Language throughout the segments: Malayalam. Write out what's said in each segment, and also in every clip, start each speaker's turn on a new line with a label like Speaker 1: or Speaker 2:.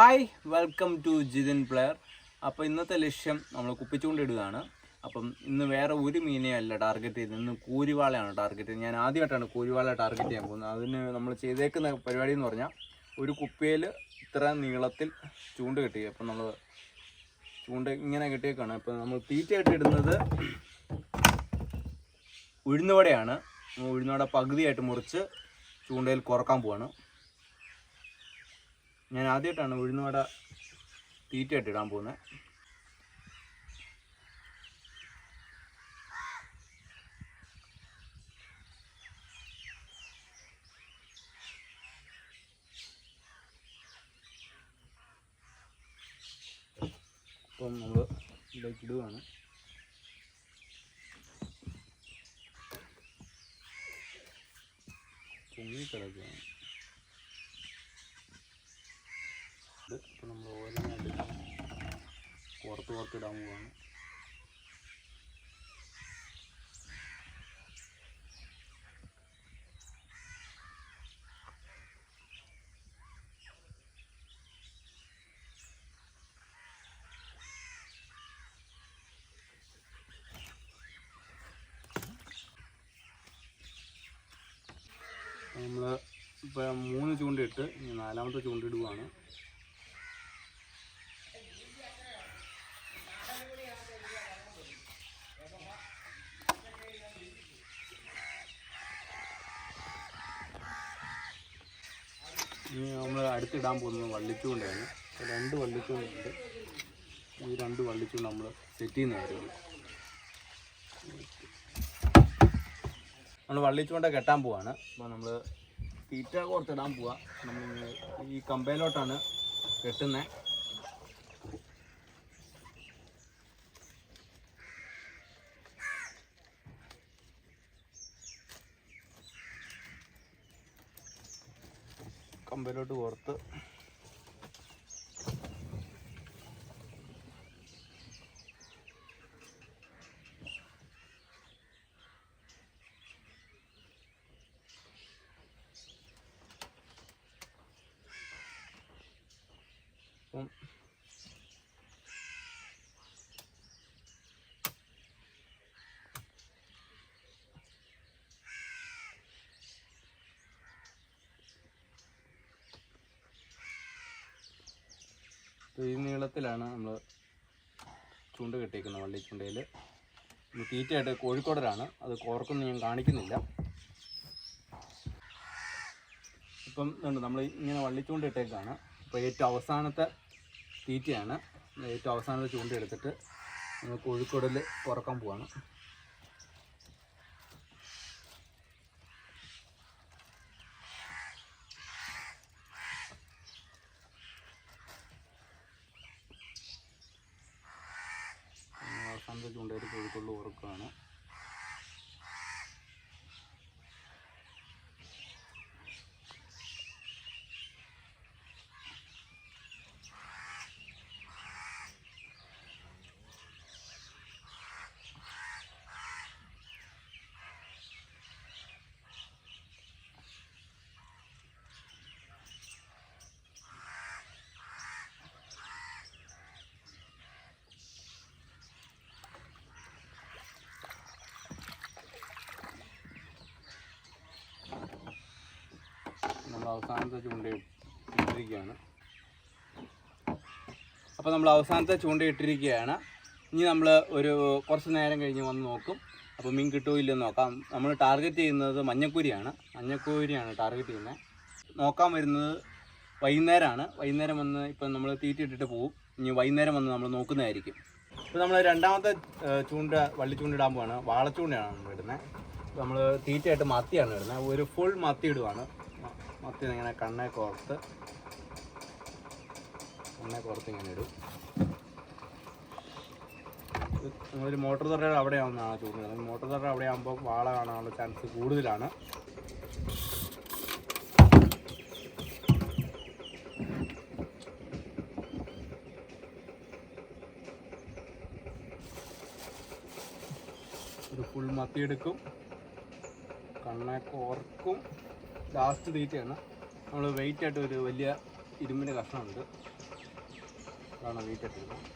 Speaker 1: Hi, welcome to Jithin player. അപ്പോൾ ഇന്നത്തെ ലക്ഷ്യം നമ്മൾ കുപ്പിച്ചുകൊണ്ടിടുകയാണ്. അപ്പം ഇന്ന് വേറെ ഒരു മീനെ അല്ല ടാർഗറ്റ് ചെയ്തത്, ഇന്ന് കൂരിവാളയാണ് ടാർഗറ്റ് ചെയ്തത്. ഞാൻ ആദ്യമായിട്ടാണ് കൂരിവാള ടാർഗറ്റ് ചെയ്യാൻ പോകുന്നത്. അതിന് നമ്മൾ ചെയ്തേക്കുന്ന പരിപാടി എന്ന് പറഞ്ഞാൽ ഒരു കുപ്പിയിൽ ഇത്ര നീളത്തിൽ ചൂണ്ട കെട്ടി. അപ്പം നമ്മൾ ചൂണ്ട ഇങ്ങനെ കെട്ടിയേക്കാണ്. അപ്പം നമ്മൾ തീറ്റയായിട്ട് ഇടുന്നത് ഉഴുന്നുവടയാണ്. ഉഴുന്നുവട പകുതിയായിട്ട് മുറിച്ച് ചൂണ്ടയിൽ കുറക്കാൻ പോവാണ്. ഞാൻ ആദ്യമായിട്ടാണ് ഉഴുന്നുവട തീറ്റയായിട്ട് ഇടാൻ പോകുന്നത്. അപ്പം നമ്മൾ ഇതിലേക്ക് ഇടുകയാണ്. പൊങ്ങിക്കിടക്കുകയാണ്. ഇപ്പം നമ്മൾ ഓരോന്നായിട്ട് പുറത്തിടാൻ പോവാണ്. നമ്മൾ ഇപ്പം 3 ചൂണ്ടയിട്ട് ഇനി 4ാമത്തെ ചൂണ്ടിടുകയാണ്. ഇനി നമ്മൾ അടുത്തിടാൻ പോകുന്നത് വള്ളിച്ചൂണ്ടയാണ്. 2 വള്ളിച്ചൂണ്ടുണ്ട്. ഈ 2 വള്ളിച്ചൂണ്ട് നമ്മൾ സെറ്റ് ചെയ്യുന്നതായിരുന്നു. നമ്മൾ വള്ളിച്ചൂണ്ട കെട്ടാൻ പോവാണ്. അപ്പോൾ നമ്മൾ തീറ്റ കോർത്തിടാൻ പോവാ. നമ്മൾ ഈ കമ്പയിലോട്ടാണ് കെട്ടുന്നത്. കമ്പയിലോട്ട് കോർത്ത് ഈ നീളത്തിലാണ് നമ്മൾ ചൂണ്ട കെട്ടിയിരിക്കുന്നത്. വള്ളിച്ചൂണ്ടയിൽ തീറ്റയായിട്ട് കോഴിക്കോടരാണ്. അത് കോർക്കൊന്നും ഞാൻ കാണിക്കുന്നില്ല. ഇപ്പം നമ്മൾ ഇങ്ങനെ വള്ളിച്ചൂണ്ട ഇട്ടേക്കാണ്. അപ്പോൾ ഏറ്റവും അവസാനത്തെ തീറ്റയാണ്. ഏറ്റവും അവസാനത്തെ ചൂണ്ട എടുത്തിട്ട് നമ്മൾ കോഴിക്കോടിൽ കുറക്കാൻ പോവാണ്. അവസാനത്തെ ചൂണ്ടയിൽ കോഴിക്കോടിൽ ഉറക്കുകയാണ്. അവസാനത്തെ ചൂണ്ട ഇട്ടിരിക്കുകയാണ്. അപ്പോൾ നമ്മൾ അവസാനത്തെ ചൂണ്ട ഇട്ടിരിക്കുകയാണ്. ഇനി നമ്മൾ ഒരു കുറച്ച് നേരം കഴിഞ്ഞ് വന്ന് നോക്കും. അപ്പോൾ മീൻ കിട്ടുമോ ഇല്ലെന്ന് നോക്കാം. നമ്മൾ ടാർഗറ്റ് ചെയ്യുന്നത് മഞ്ഞക്കൂരിയാണ് ടാർഗറ്റ് ചെയ്യുന്നത്. നോക്കാൻ വരുന്നത് വൈകുന്നേരമാണ്. വൈകുന്നേരം വന്ന് ഇപ്പം നമ്മൾ തീറ്റ ഇട്ടിട്ട് പോകും. ഇനി വൈകുന്നേരം വന്ന് നമ്മൾ നോക്കുന്നതായിരിക്കും. ഇപ്പോൾ നമ്മൾ 2ാമത്തെ ചൂണ്ട വള്ളിച്ചൂണ്ട ഇടാൻ പോവാണ്. വാളച്ചൂണ്ടയാണ് നമ്മൾ ഇടുന്നത്. നമ്മൾ തീറ്റയായിട്ട് മത്തിയാണ് ഇടുന്നത്. ഒരു ഫുൾ മത്തി ഇടുവാണ്. മത്തി ഇങ്ങനെ കണ്ണേ കോർത്ത് കണ്ണെ പുറത്ത് ഇങ്ങനെ ഇടും. നമ്മളൊരു മോട്ടോർ തറയുടെ അവിടെ ആവുന്നതാണ് ചൂണ്ടുന്നത്. മോട്ടോർ തറ അവിടെ ആകുമ്പോൾ വാള കാണാനുള്ള ചാൻസ് കൂടുതലാണ്. ഒരു ഫുൾ മത്തി എടുക്കും, കണ്ണെ കോർക്കും. ലാസ്റ്റ് തീറ്റയാണ്. നമ്മൾ വെയിറ്റ് ആയിട്ട് ഒരു വലിയ ഇരുമ്പിൻ്റെ കഷ്ണമുണ്ട്, അതാണ് വെയിറ്റ് ആയിട്ടിരുന്നത്.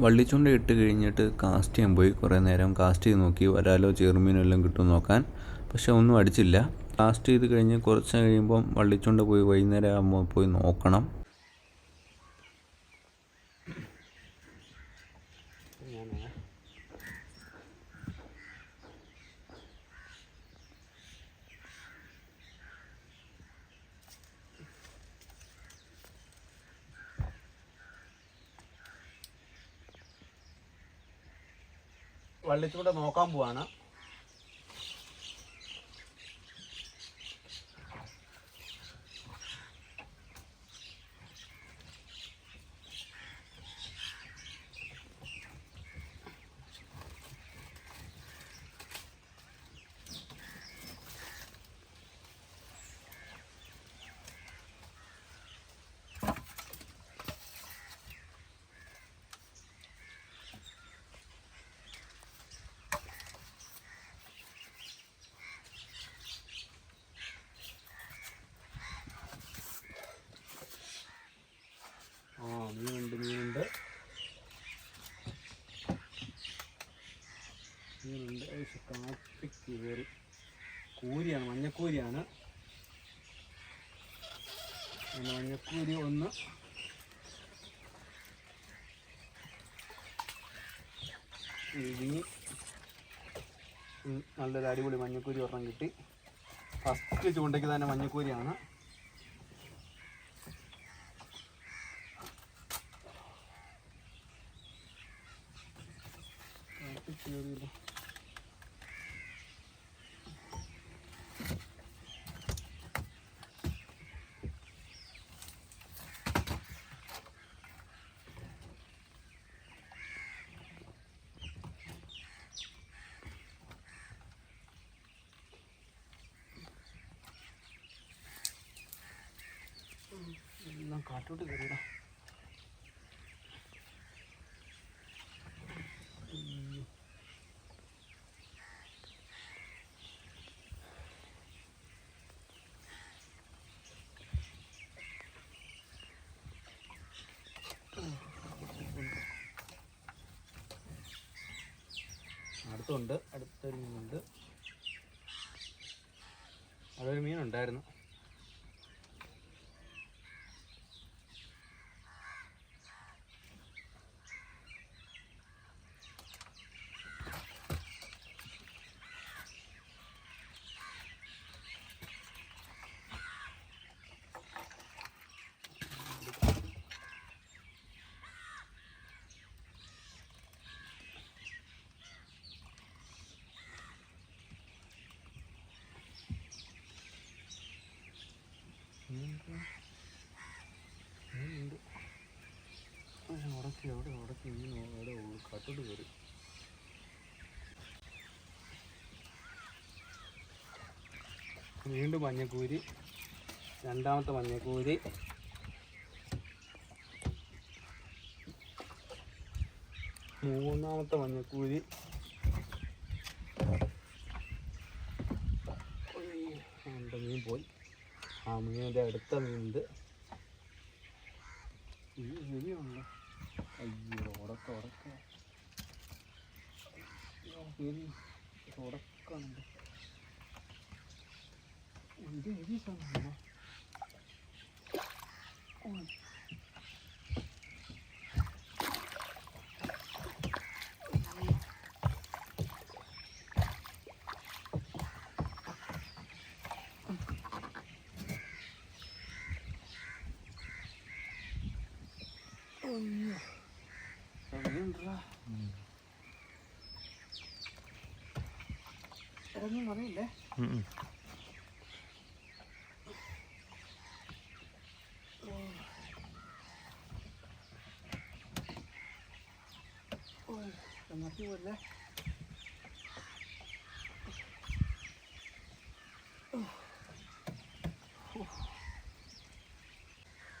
Speaker 2: വള്ളിച്ചൂണ്ട ഇട്ട് കഴിഞ്ഞിട്ട് കാസ്റ്റ് ചെയ്യാൻ പോയി. കുറേ നേരം കാസ്റ്റ് ചെയ്ത് നോക്കി വരാലോ ചെറുമീനോ എല്ലാം കിട്ടും നോക്കാൻ. പക്ഷെ ഒന്നും അടിച്ചില്ല. കാസ്റ്റ് ചെയ്ത് കഴിഞ്ഞ് കുറച്ച് കഴിയുമ്പം വള്ളിച്ചൂണ്ട പോയി വൈകുന്നേരം ആകുമ്പോൾ പോയി നോക്കണം.
Speaker 1: വള്ളിച്ചൂണ്ട നോക്കാൻ പോവാണ്. മീനുണ്ട്. കാപ്പിക്ക് കയറി കൂരിയാണ്, മഞ്ഞക്കൂരിയാണ്. മഞ്ഞക്കൂരി ഒന്ന് ഇനി നല്ലൊരു അടിപൊളി മഞ്ഞക്കൂരി ഒരെണ്ണം കിട്ടി. ഫസ്റ്റ് ചൂണ്ടയ്ക്ക് തന്നെ മഞ്ഞക്കൂരിയാണ്. എല്ലാം കാട്ടോട്ട് കയറിടാം. അടുത്തൊരു മീനുണ്ട്. അതൊരു മീനുണ്ടായിരുന്നു. കാട്ടോട്ട് കയറി. വീണ്ടും മഞ്ഞക്കൂരി, രണ്ടാമത്തെ മഞ്ഞക്കൂരി. മൂന്നാമത്തെ മഞ്ഞക്കൂരി. മീൻ പോയി. ആ മീനിൻ്റെ അടുത്ത മീനുണ്ട്. ശരിയാണല്ലോ. അയ്യോ ഉടക്ക ഉടക്കാണ്. ഇത് എരി സാധനമാണോ? അറിയില്ലേ?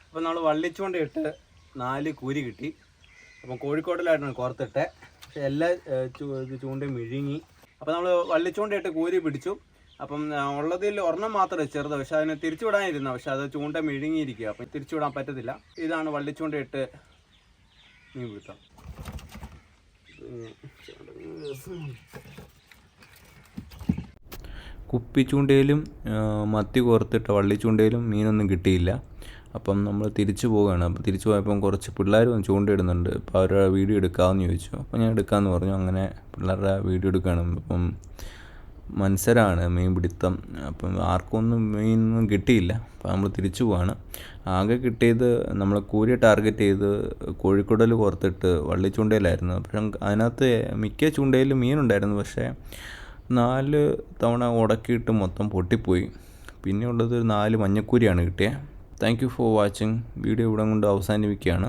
Speaker 1: അപ്പം നമ്മൾ വള്ളിച്ചൂണ്ട ഇട്ട് 4 കൂരി കിട്ടി. അപ്പം കോഴിക്കോടിലായിട്ടാണ് കോർത്തിട്ടെ. പക്ഷെ എല്ലാ ചൂണ്ടയും മിഴുങ്ങി. അപ്പം നമ്മൾ വള്ളിച്ചൂണ്ട ഇട്ട് കൂരി പിടിച്ചു. അപ്പം ഉള്ളതിൽ ഒരെണ്ണം മാത്രമേ ചെറുത്, പക്ഷെ അതിനെ തിരിച്ചു വിടാനിരുന്ന, പക്ഷെ അത് ചൂണ്ട മിഴുങ്ങിയിരിക്കുക. അപ്പം തിരിച്ചു വിടാൻ പറ്റത്തില്ല. ഇതാണ് വള്ളിച്ചൂണ്ട ഇട്ട് മീൻ പിടുത്തം.
Speaker 2: കുപ്പിച്ചൂണ്ടയിലും മത്തി കോർത്തിട്ട വള്ളിച്ചൂണ്ടയിലും മീനൊന്നും കിട്ടിയില്ല. അപ്പം നമ്മൾ തിരിച്ചു പോവുകയാണ്. അപ്പോൾ തിരിച്ചു പോയപ്പം കുറച്ച് പിള്ളേർ വന്ന് ചൂണ്ടയിടുന്നുണ്ട്. അപ്പോൾ അവരുടെ വീഡിയോ എടുക്കാമെന്ന് ചോദിച്ചു. അപ്പോൾ ഞാൻ എടുക്കാമെന്ന് പറഞ്ഞു. അങ്ങനെ പിള്ളേരുടെ വീഡിയോ എടുക്കുകയാണ്. അപ്പം മത്സരമാണ് മീൻ പിടുത്തം. അപ്പം ആർക്കൊന്നും മീനൊന്നും കിട്ടിയില്ല. അപ്പോൾ നമ്മൾ തിരിച്ചു പോവാണ്. ആകെ കിട്ടിയത് നമ്മൾ കൂരി ടാർഗറ്റ് ചെയ്ത് കോഴിക്കുടൽ കോർത്തിട്ട് വള്ളിച്ചൂണ്ടയിലായിരുന്നു. പക്ഷേ അതിനകത്ത് മിക്ക ചൂണ്ടയിലും മീനുണ്ടായിരുന്നു. പക്ഷേ 4 തവണ ഉടക്കിയിട്ട് മൊത്തം പൊട്ടിപ്പോയി. പിന്നെ ഉള്ളത് 4 മഞ്ഞക്കൂരിയാണ് കിട്ടിയത്. Thank you for watching. Video ഇവിടെ കൊണ്ട് അവസാനിപ്പിക്കുകയാണ്.